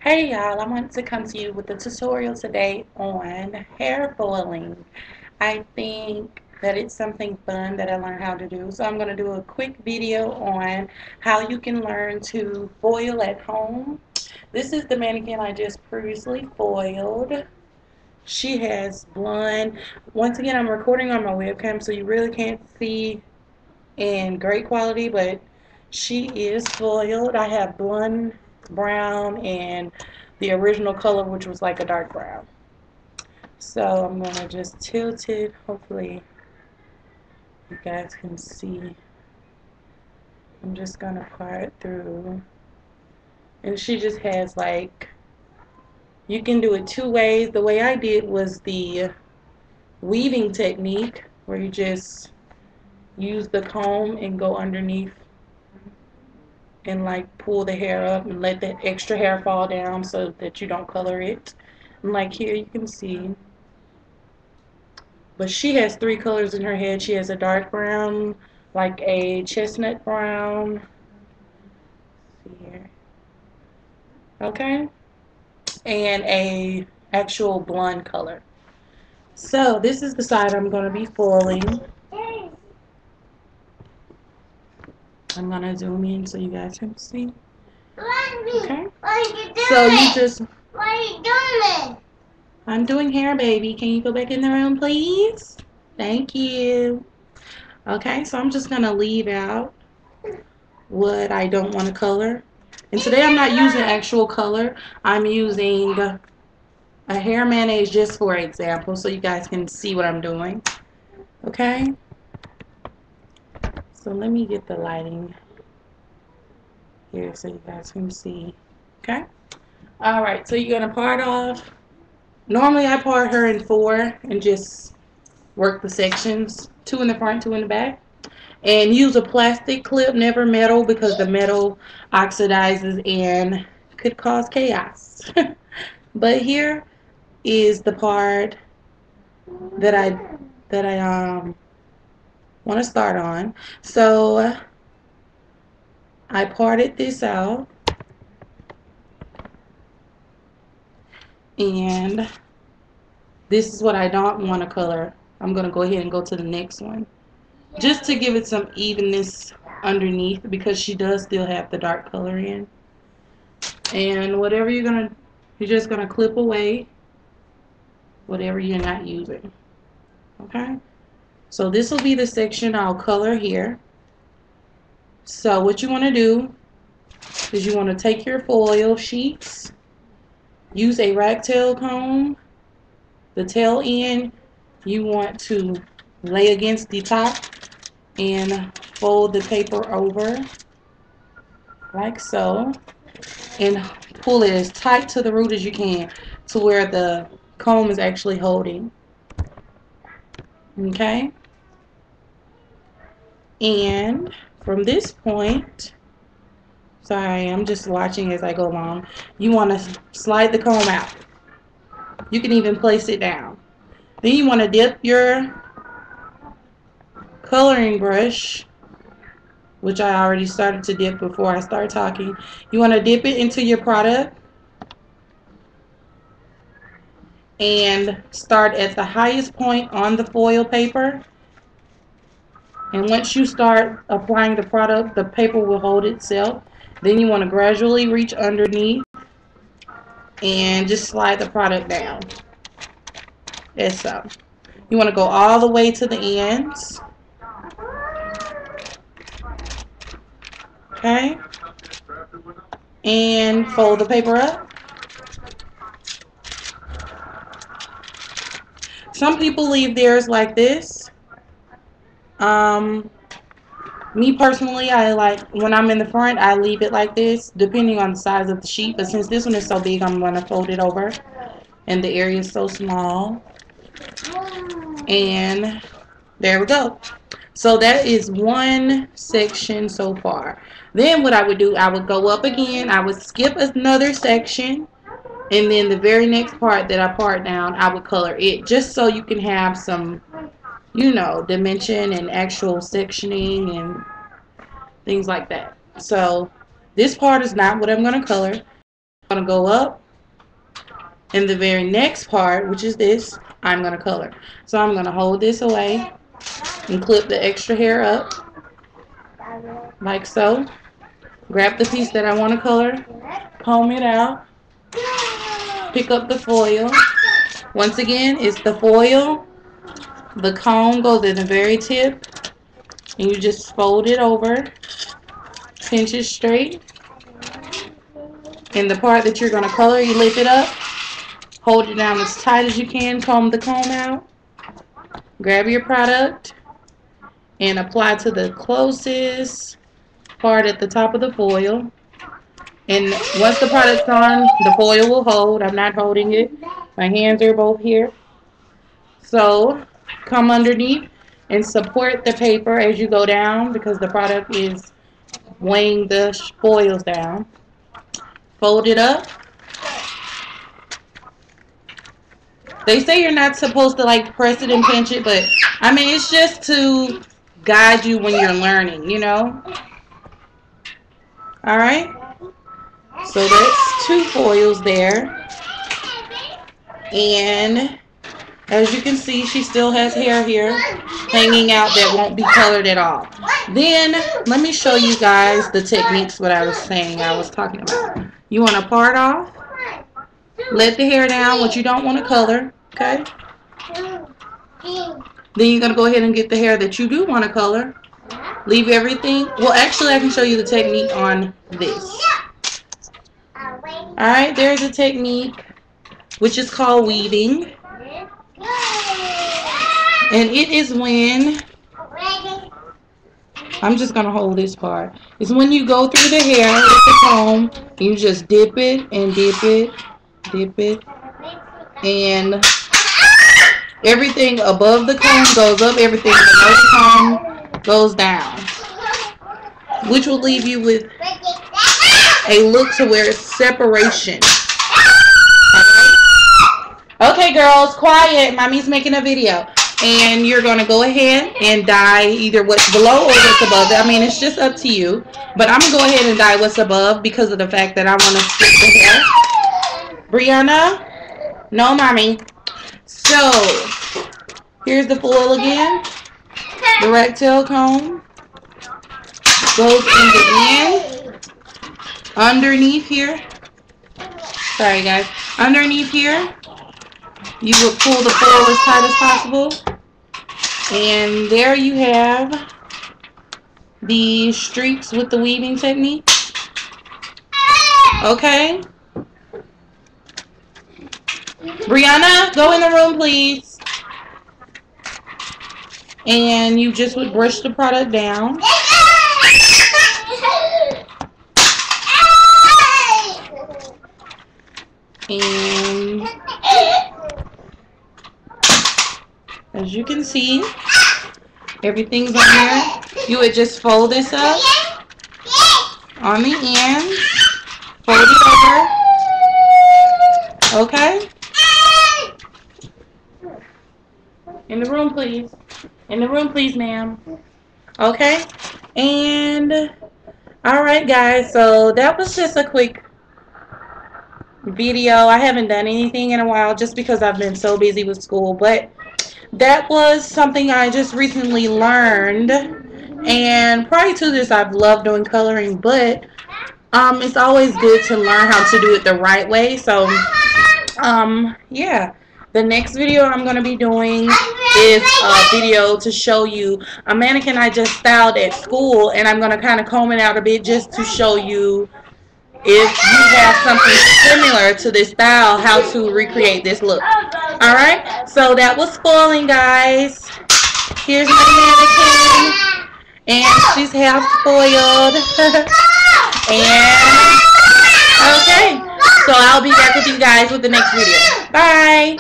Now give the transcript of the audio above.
Hey y'all, I want to come to you with a tutorial today on hair foiling. I think that it's something fun that I learned how to do. So I'm going to do a quick video on how you can learn to foil at home. This is the mannequin I just previously foiled. She has blonde. Once again, I'm recording on my webcam so you really can't see in great quality, but she is foiled. I have blonde, brown, and the original color, which was like a dark brown. So I'm going to just tilt it. Hopefully you guys can see. I'm just going to part through. And she just has like, you can do it two ways. The way I did was the weaving technique, where you just use the comb and go underneath and like pull the hair up and let that extra hair fall down so that you don't color it. And like here you can see, but she has three colors in her head. She has a dark brown, like a chestnut brown. Let's see here. Okay, and a actual blonde color. So this is the side I'm going to be foiling. I'm going to zoom in so you guys can see. Okay. So you just. What are you doing? I'm doing hair, baby. Can you go back in the room, please? Thank you. Okay, so I'm just going to leave out what I don't want to color. And today I'm not using actual color. I'm using a hair mayonnaise just for example so you guys can see what I'm doing. Okay? So let me get the lighting here so you guys can see. Okay? Alright, so you're going to part off. Normally I part her in four and just work the sections, two in the front, two in the back. And use a plastic clip, never metal, because the metal oxidizes and could cause chaos. But here is the part that I want to start on. So I parted this out, and this is what I don't want to color. I'm going to go ahead and go to the next one, just to give it some evenness underneath, because she does still have the dark color in. And whatever you're just gonna clip away whatever you're not using. Okay, so this will be the section I'll color here. So what you want to do is you want to take your foil sheets, use a ragtail comb. The tail end you want to lay against the top and fold the paper over like so, and pull it as tight to the root as you can to where the comb is actually holding. Okay, and from this point, sorry, I'm just watching as I go along, you want to slide the comb out. You can even place it down. Then you want to dip your coloring brush, which I already started to dip before I start talking. You want to dip it into your product and start at the highest point on the foil paper. And once you start applying the product, the paper will hold itself. Then you want to gradually reach underneath and just slide the product down. As so. You want to go all the way to the ends. Okay. And fold the paper up. Some people leave theirs like this. Me personally, I like, when I'm in the front, I leave it like this, depending on the size of the sheet. But since this one is so big, I'm going to fold it over. And the area is so small. And there we go. So that is one section so far. Then what I would do, I would go up again. I would skip another section. And then the very next part that I part down, I would color it. Just so you can have some, you know, dimension and actual sectioning and things like that. So this part is not what I'm going to color. I'm going to go up. And the very next part, which is this, I'm going to color. So I'm going to hold this away and clip the extra hair up like so. Grab the piece that I want to color, comb it out, pick up the foil. Once again, it's the foil. The comb goes in the very tip, and you just fold it over, pinch it straight. And the part that you're going to color, you lift it up, hold it down as tight as you can, comb the comb out, grab your product, and apply to the closest part at the top of the foil. And once the product's on, the foil will hold. I'm not holding it. My hands are both here. So come underneath and support the paper as you go down because the product is weighing the foils down. Fold it up. They say you're not supposed to like press it and pinch it, but I mean it's just to guide you when you're learning, you know. Alright. So that's 2 foils there. And as you can see, she still has hair here hanging out that won't be colored at all. Then, let me show you guys the techniques what I was saying I was talking about. You want to part off, let the hair down, what you don't want to color, okay? Then you're going to go ahead and get the hair that you do want to color. Leave everything. Well, actually, I can show you the technique on this. Alright, there's a technique which is called weaving. And it is when, I'm just going to hold this part. It's when you go through the hair with the comb, you just dip it and dip it, dip it, and everything above the comb goes up, everything below the comb goes down, which will leave you with a look to where it's separation. Okay, girls, quiet. Mommy's making a video. And you're going to go ahead and dye either what's below or what's above. I mean, it's just up to you. But I'm going to go ahead and dye what's above because of the fact that I want to stick the hair. Brianna? No, Mommy. So, here's the foil again. The rat tail comb goes in the end. Underneath here. Sorry, guys. Underneath here. You will pull the foil as tight as possible. And there you have the streaks with the weaving technique. Okay. Brianna, go in the room, please. And you just would brush the product down. And as you can see, everything's on there. You would just fold this up on the end, fold it over. Okay? In the room, please. In the room, please, ma'am. Okay? And, alright, guys. So, that was just a quick video. I haven't done anything in a while just because I've been so busy with school. But that was something I just recently learned. And prior to this, I've loved doing coloring. But it's always good to learn how to do it the right way. So, yeah. The next video I'm going to be doing is a video to show you a mannequin I just styled at school, and I'm going to kind of comb it out a bit just to show you if you have something similar to this style, how to recreate this look. Alright, so that was spoiling, guys. Here's my mannequin, and she's half spoiled. And, okay. So I'll be back with you guys with the next video. Bye.